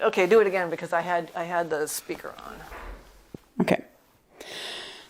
Okay, do it again because I had the speaker on. Okay.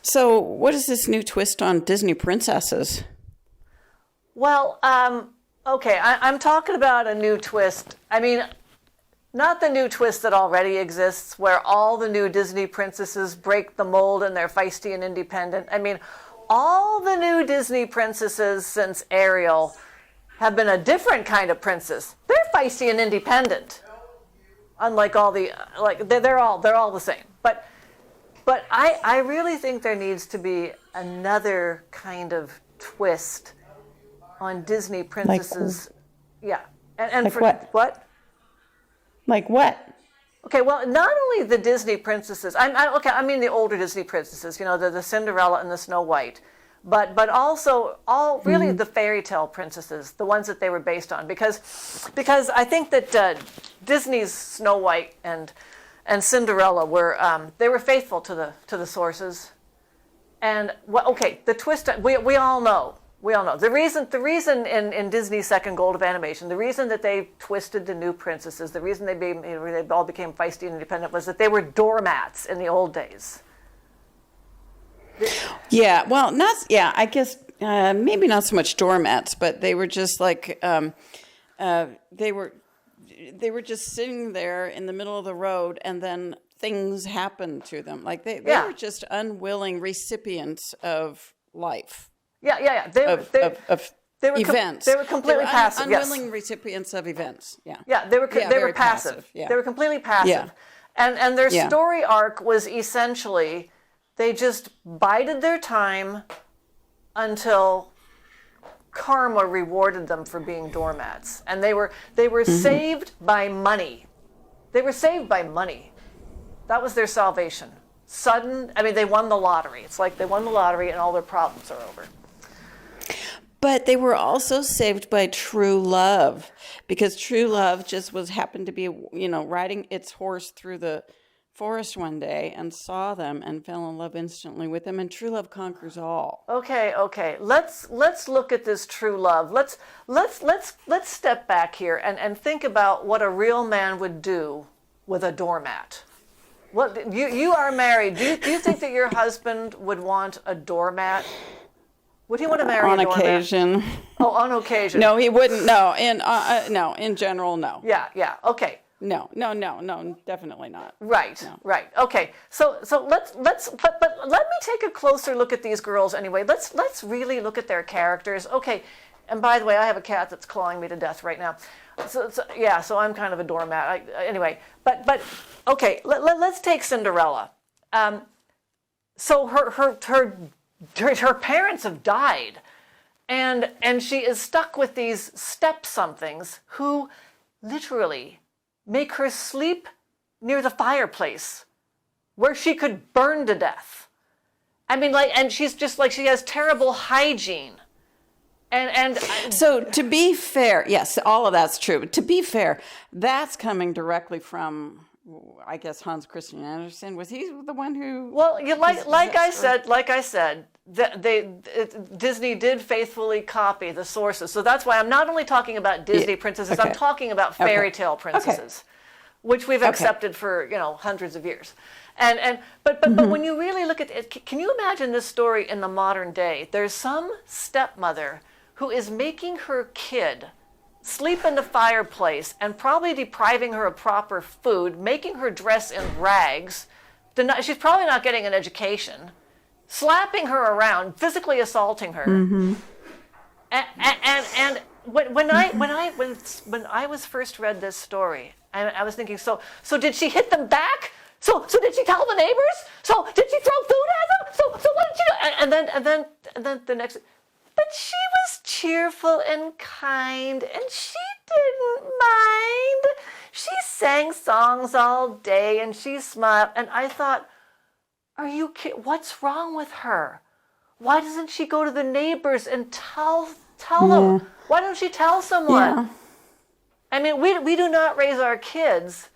So, what is this new twist on Disney princesses? Well, okay, I'm talking about a new twist. I mean, not the new twist that already exists, where all the new Disney princesses break the mold and they're feisty and independent. I mean, all the new Disney princesses since Ariel have been a different kind of princess. They're feisty and independent, unlike all the they're all the same. But I really think there needs to be another kind of twist on Disney princesses. Yeah, and like for what? Like what? Okay, well, not only the Disney princesses. I mean the older Disney princesses. You know, the Cinderella and the Snow White. But also really the fairy tale princesses, the ones that they were based on, because I think that Disney's Snow White and Cinderella were faithful to the sources, and the twist we all know the reason in Disney's second Gold of Animation, the reason that they twisted the new princesses, the reason they all became feisty and independent was that they were doormats in the old days. Yeah, well, I guess maybe not so much doormats, but they were just like they were just sitting there in the middle of the road, and then things happened to them. Like they were just unwilling recipients of life. Yeah. They were events. They were completely passive. Unwilling recipients of events. Yeah. Yeah, they were passive. Yeah. They were completely passive. Yeah. And their story arc was essentially they just bided their time until karma rewarded them for being doormats. And they were saved by money. They were saved by money. That was their salvation. They won the lottery. It's like they won the lottery and all their problems are over. But they were also saved by true love, because true love just happened to be, riding its horse through the forest one day and saw them and fell in love instantly with them, and true love conquers all. Okay. Let's look at this true love. Let's step back here and think about what a real man would do with a doormat. What you are married. Do you think that your husband would want a doormat? Would he want to marry a doormat? On occasion. Oh, on occasion. No, he wouldn't. No, in general, no. Yeah. Okay. No, definitely not. Right. No. Right. Okay. So let's but let me take a closer look at these girls anyway. Let's really look at their characters. Okay. And by the way, I have a cat that's clawing me to death right now. So I'm kind of a doormat. Anyway, but okay. Let's take Cinderella. So her parents have died, and she is stuck with these step-somethings who literally make her sleep near the fireplace where she could burn to death. I mean, and she's just like, she has terrible hygiene. So to be fair, yes, all of that's true. But to be fair, that's coming directly from, I guess, Hans Christian Andersen. Was he the one who? Well, like I said, Disney did faithfully copy the sources. So that's why I'm not only talking about Disney princesses. I'm talking about fairy tale princesses, which we've accepted for hundreds of years. But when you really look at it, can you imagine this story in the modern day? There's some stepmother who is making her kid sleep in the fireplace and probably depriving her of proper food, making her dress in rags. She's probably not getting an education, slapping her around, physically assaulting her. Mm-hmm. And when I was first read this story, I was thinking, so did she hit them back? So did she tell the neighbors? So did she throw food at them? So what did she do? And then the next. But she was cheerful and kind, and she didn't mind. She sang songs all day, and she smiled. And I thought, are you kidding? What's wrong with her? Why doesn't she go to the neighbors and tell them? Why don't she tell someone? Yeah. I mean, we do not raise our kids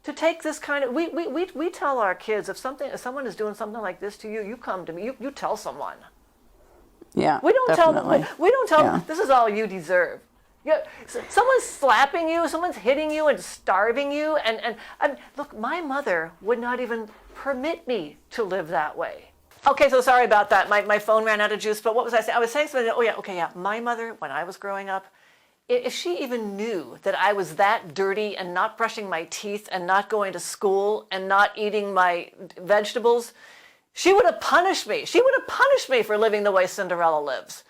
to take this kind of. We tell our kids if someone is doing something like this to you, you come to me. You tell someone. Yeah, we don't tell them. We don't tell them this is all you deserve. Yeah, someone's slapping you, someone's hitting you and starving you, and look, my mother would not even permit me to live that way. Okay, so sorry about that. My phone ran out of juice, but what was I saying? I was saying something, yeah. My mother, when I was growing up, if she even knew that I was that dirty and not brushing my teeth and not going to school and not eating my vegetables, she would have punished me. She would have punished me for living the way Cinderella lives.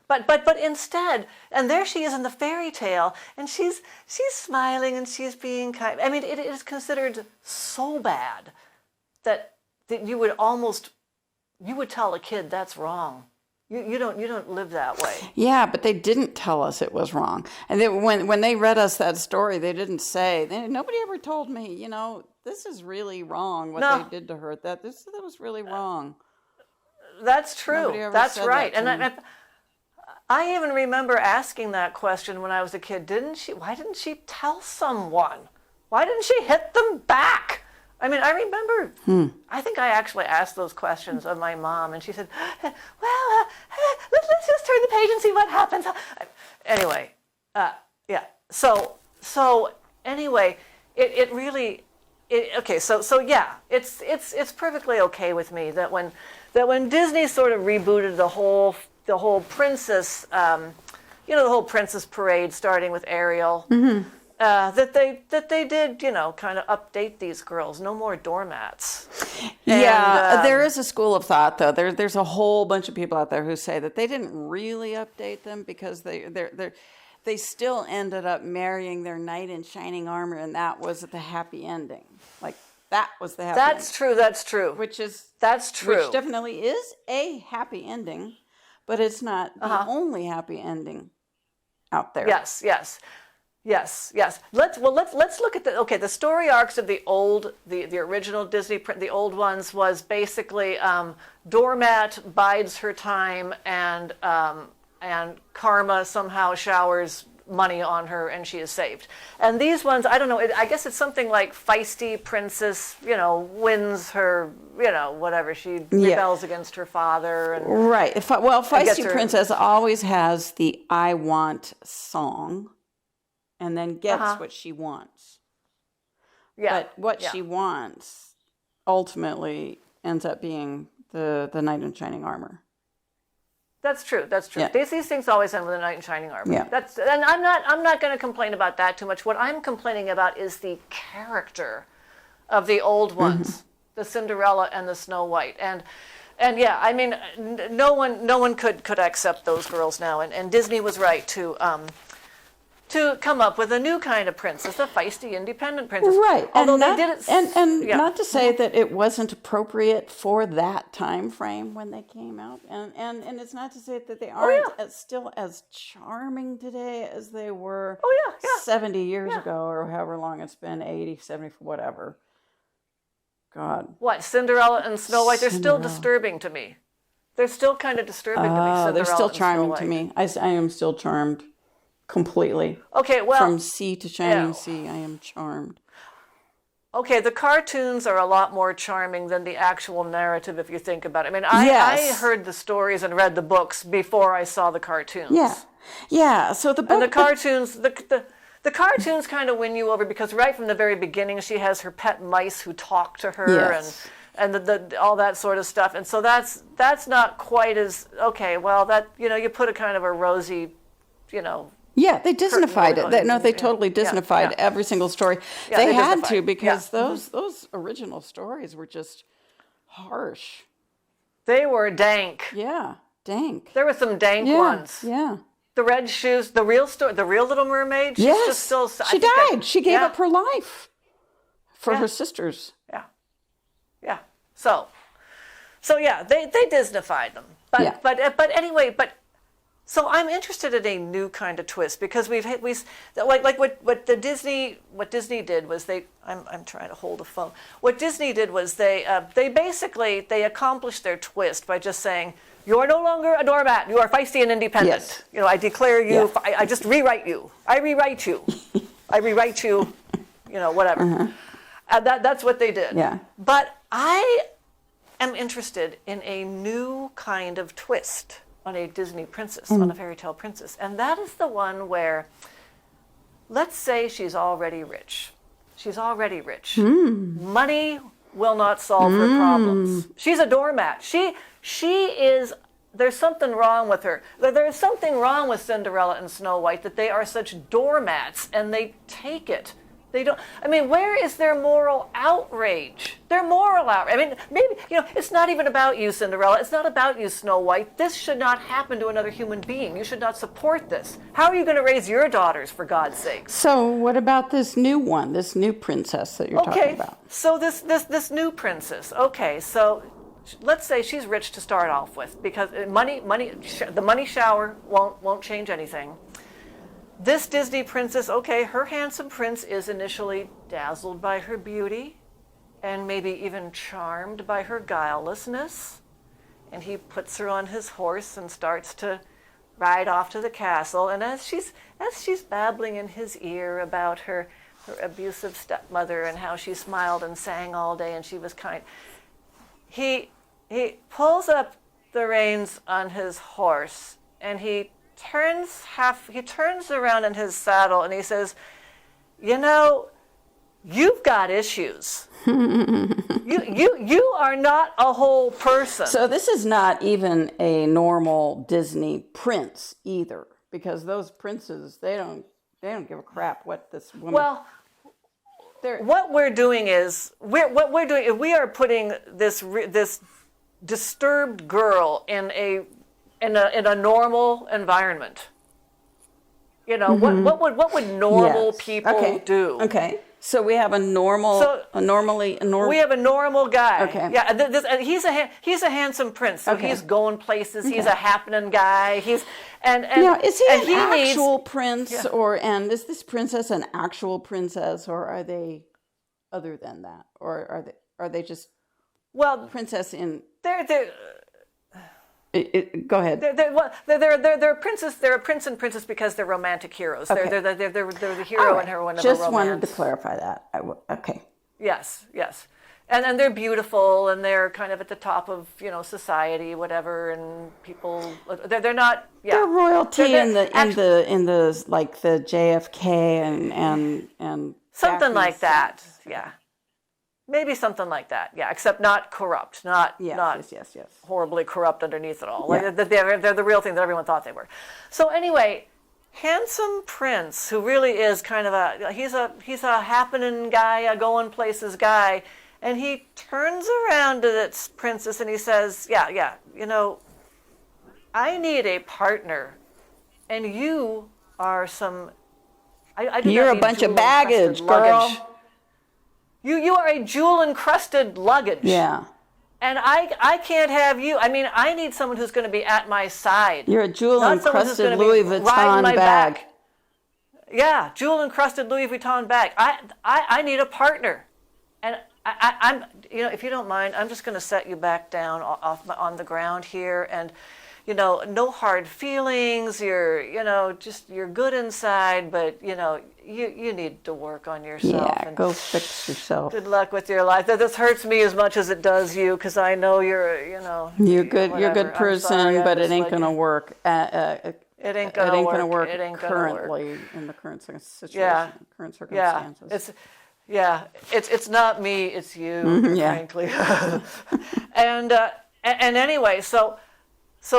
But instead, and there she is in the fairy tale, and she's smiling and she's being kind. I mean, it is considered so bad that you would tell a kid that's wrong. You don't live that way. Yeah, but they didn't tell us it was wrong. And when they read us that story, they didn't say, nobody ever told me, this is really wrong what they did to her. That was really wrong. That's true. That's right. And I even remember asking that question when I was a kid. Why didn't she tell someone? Why didn't she hit them back? I mean, I remember, I think I actually asked those questions of my mom, and she said, well, let's just turn the page and see what happens. Anyway, yeah. So anyway, it really, okay, so yeah, it's perfectly okay with me that when Disney sort of rebooted the whole princess, the whole princess parade starting with Ariel, that they did, kind of update these girls. No more doormats. Yeah, there is a school of thought, though. There's a whole bunch of people out there who say that they didn't really update them because they still ended up marrying their knight in shining armor, and that was the happy ending. Like, that was the happy ending. That's true. That's true. Which definitely is a happy ending, but it's not the only happy ending out there. Yes. Let's look at the story arcs of the original Disney, the old ones, was basically doormat bides her time, and karma somehow showers money on her and she is saved. And these ones, I don't know, I guess it's something like feisty princess, wins her, whatever, she rebels against her father. And right. Well, feisty princess always has the I want song and then gets what she wants. Yeah. But what she wants ultimately ends up being the knight in shining armor. That's true. Yeah. These things always end with a knight in shining armor. Yeah. And I'm not going to complain about that too much. What I'm complaining about is the character of the old ones, the Cinderella and the Snow White. And yeah, I mean, no one could accept those girls now. And Disney was right to come up with a new kind of princess, a feisty, independent princess. Right. Although they did it... And not to say that it wasn't appropriate for that time frame when they came out. And it's not to say that they aren't still as charming today as they were 70 years ago, or however long it's been, 80, 70, whatever. God. What, Cinderella and Snow White? They're still disturbing to me. They're still kind of disturbing to me, Cinderella. They're still charming to me. I am still charmed. Completely. Okay, well... From sea to shining sea, I am charmed. Okay, the cartoons are a lot more charming than the actual narrative, if you think about it. I mean, I heard the stories and read the books before I saw the cartoons. Yeah. So the book... And the cartoons... The cartoons kind of win you over because right from the very beginning, she has her pet mice who talk to her and the all that sort of stuff. And so that's not quite as... Okay, well, that, you put a kind of a rosy, Yeah, they Disneyfied it. They totally Disneyfied every single story. Yeah, they had to because those original stories were just harsh. They were dank. Yeah, dank. There were some dank ones. Yeah. The red shoes, the real Little Mermaid. She's just still. She died. She gave up her life for her sisters. Yeah. So yeah, they Disneyfied them. But anyway. So I'm interested in a new kind of twist because we what Disney did was I'm trying to hold a phone. What Disney did was they accomplished their twist by just saying, you are no longer a doormat, you are feisty and independent. Yes. I declare you, I just rewrite you. I rewrite you, whatever. That's what they did. Yeah. But I am interested in a new kind of twist. on a Disney princess, on a fairy tale princess. And that is the one where, let's say she's already rich. She's already rich. Money will not solve her problems. She's a doormat. She is, there's something wrong with her. There's something wrong with Cinderella and Snow White, that they are such doormats and they take it. They don't, I mean, where is their moral outrage? Their moral outrage. I mean, maybe, it's not even about you, Cinderella. It's not about you, Snow White. This should not happen to another human being. You should not support this. How are you going to raise your daughters, for God's sake? So what about this new one, this new princess that you're talking about? So this new princess. Okay, so let's say she's rich to start off with, because the money shower won't change anything. This Disney princess, okay, her handsome prince is initially dazzled by her beauty and maybe even charmed by her guilelessness. And he puts her on his horse and starts to ride off to the castle. And as she's babbling in his ear about her abusive stepmother and how she smiled and sang all day and she was kind, he pulls up the reins on his horse and he turns around in his saddle and he says, you've got issues. you are not a whole person. So this is not even a normal Disney prince either, because those princes, they don't give a crap what this woman. Well, what we're doing is we are putting this disturbed girl in a normal environment. What would normal people do? Okay. So we have a normal. We have a normal guy. Okay. Yeah, and he's a handsome prince. So he's going places. Okay. He's a happening guy. Now, is he an actual prince, and is this princess an actual princess, or are they other than that, or are they just princess in? Go ahead. They're a princess. They're a prince and princess because they're romantic heroes. Okay. They're the hero and heroine of a romance. Just wanted to clarify that. Okay. Yes. And they're beautiful and they're kind of at the top of society, whatever. And people, they're not. Yeah. They're royalty in the like the JFK and something like that. Yeah. Maybe something like that, yeah. Except not corrupt, not horribly corrupt underneath it all. Yeah. Like they're the real thing that everyone thought they were. So anyway, handsome prince, who really is kind of he's a happening guy, a going places guy, and he turns around to this princess and he says, I need a partner, and you are some. You're a bunch of baggage, girl. You are a jewel-encrusted luggage. Yeah. And I can't have you. I mean, I need someone who's going to be at my side. You're a jewel-encrusted Louis Vuitton bag. Yeah, jewel-encrusted Louis Vuitton bag. I need a partner. And I'm if you don't mind, I'm just going to set you back down on the ground here, and no hard feelings. You're good inside, but you need to work on yourself. Yeah, go fix yourself. Good luck with your life. This hurts me as much as it does you, because I know you're good. You're a good person, but it ain't gonna work. It ain't gonna work. Currently in the current situation. Yeah. Current circumstances. It's not me. It's you. Frankly. And anyway, so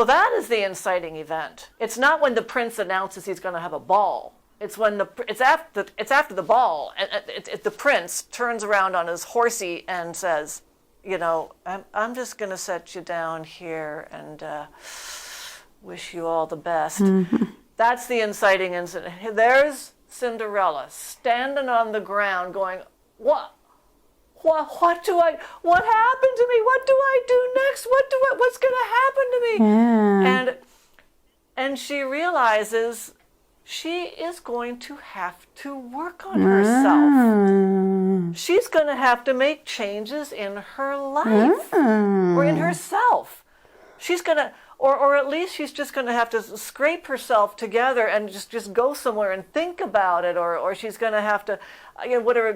that is the inciting event. It's not when the prince announces he's going to have a ball. It's when it's after the ball, and the prince turns around on his horsey and says, I'm just going to set you down here and wish you all the best. Mm-hmm. That's the inciting incident. There's Cinderella standing on the ground, going, What happened to me? What do I do next? What's going to happen to me? Yeah. And she realizes she is going to have to work on herself. She's going to have to make changes in her life or in herself. She's going to, or at least she's just going to have to scrape herself together and just go somewhere and think about it, or she's going to have to,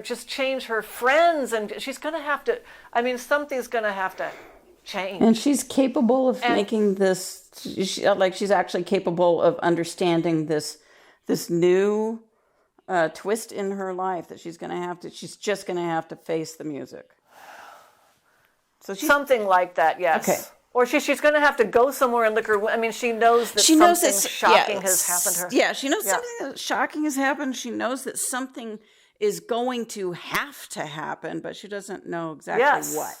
just change her friends, and she's going to have to, something's going to have to change. And she's capable of making this, she's actually capable of understanding this new twist in her life that she's just going to have to face the music. So Something like that, yes. Okay. Or she's going to have to go somewhere and look her. I mean, she knows that something shocking has happened to her. Yeah, she knows something shocking has happened. She knows that something is going to have to happen, but she doesn't know exactly what.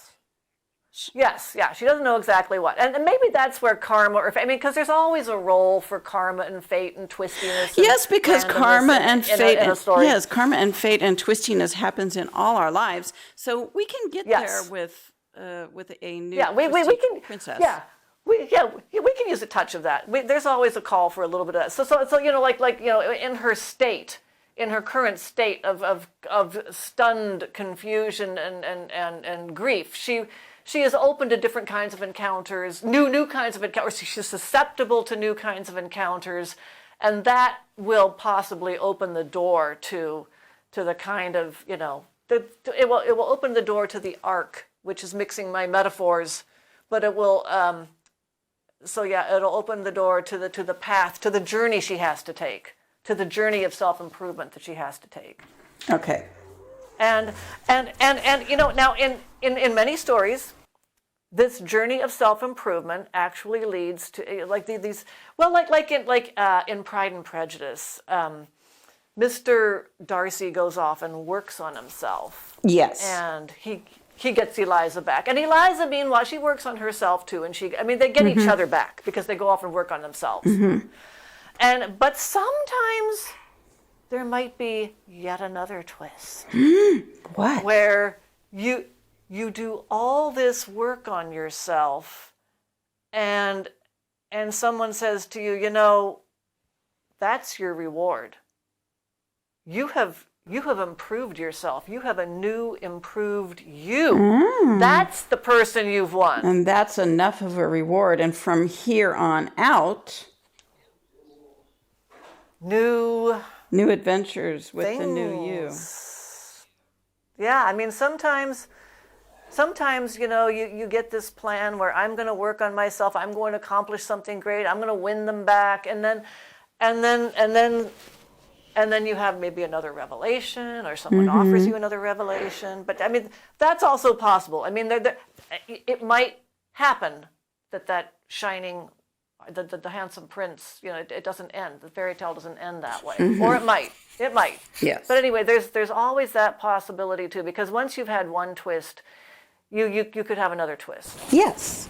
Yes, yeah, she doesn't know exactly what. And maybe that's where karma, because there's always a role for karma and fate and twistiness. Yes, because karma and fate, karma and fate and twistiness happens in all our lives. So we can get there with a new we can, princess. We can use a touch of that. There's always a call for a little bit of that. So in her state, in her current state of stunned confusion and grief, she is open to different kinds of encounters, new kinds of encounters. She's susceptible to new kinds of encounters, and that will possibly open the door to the kind of it will open the door to the arc, which is mixing my metaphors, but it will it'll open the door to the path, to the journey she has to take, to the journey of self-improvement that she has to take. Okay. And now in many stories, this journey of self-improvement actually leads to like in Pride and Prejudice, Mr. Darcy goes off and works on himself. Yes. And he gets Eliza back. And Eliza, meanwhile, she works on herself too. And they get each other back because they go off and work on themselves. But sometimes there might be yet another twist. What? Where you do all this work on yourself and someone says to you, that's your reward. You have improved yourself. You have a new, improved you. That's the person you've won. And that's enough of a reward. And from here on out, new adventures with the new you. Yeah, sometimes you get this plan where I'm going to work on myself. I'm going to accomplish something great. I'm going to win them back, and then you have maybe another revelation, or someone offers you another revelation. But that's also possible. It might happen that shining, the handsome prince, it doesn't end. The fairy tale doesn't end that way, or it might. Yes. But anyway, there's always that possibility too, because once you've had one twist, you could have another twist. Yes.